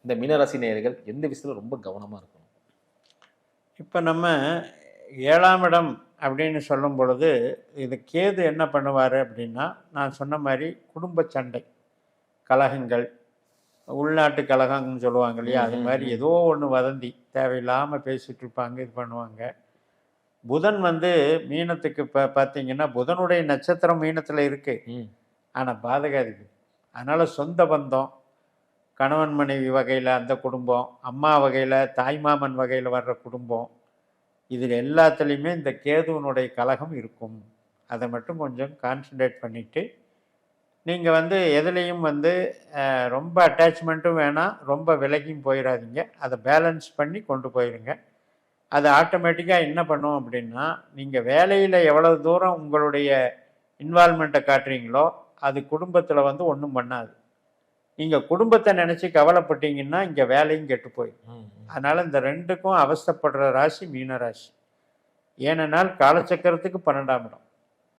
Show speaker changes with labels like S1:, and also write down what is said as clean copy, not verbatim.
S1: இந்த மீனராசி நேயர்கள் எந்த விஷயத்துல ரொம்ப கவனமா இருக்கணும்?
S2: இப்போ நம்ம 7ஆம் இடம் அப்படின்னு சொல்லும் பொழுது, இது கேது என்ன பண்ணுவார் அப்படின்னா, நான் சொன்ன மாதிரி குடும்ப சண்டை, கலகங்கள், உள்நாட்டு கலகம்னு சொல்லுவாங்க இல்லையா, அது மாதிரி ஏதோ ஒன்று வதந்தி தேவையில்லாமல் பேசிகிட்டு இருப்பாங்க, இது பண்ணுவாங்க. புதன் வந்து மீனத்துக்கு இப்போ பார்த்தீங்கன்னா, புதனுடைய நட்சத்திரம் மீனத்தில் இருக்குது, ஆனால் பாதகாதிபதி. அதனால் சொந்த பந்தம், கணவன் மனைவி வகையில் அந்த குடும்பம், அம்மா வகையில் தாய்மாமன் வகையில் வர்ற குடும்பம், இதில் எல்லாத்துலேயுமே இந்த கேதுவனுடைய கலகம் இருக்கும். அதை மட்டும் கொஞ்சம் கான்சன்ட்ரேட் பண்ணிவிட்டு நீங்கள் வந்து எதுலேயும் வந்து ரொம்ப அட்டாச்மெண்ட்டும் வேணாம், ரொம்ப விலகியும் போயிடாதீங்க. அதை பேலன்ஸ் பண்ணி கொண்டு போயிடுங்க. அது ஆட்டோமேட்டிக்காக என்ன பண்ணும் அப்படின்னா, நீங்கள் வேலையில் எவ்வளவு தூரம் உங்களுடைய இன்வால்மெண்ட்டை காட்டுறீங்களோ அது குடும்பத்தில் வந்து ஒன்றும் பண்ணாது. நீங்கள் குடும்பத்தை நினச்சி கவலைப்பட்டீங்கன்னா இங்கே வேலையும் கெட்டு போயிடும். அதனால் இந்த ரெண்டுக்கும் அவஸ்தைப்படுற ராசி மீனராசி. ஏனென்றால் காலச்சக்கரத்துக்கு 12ஆம் இடம்.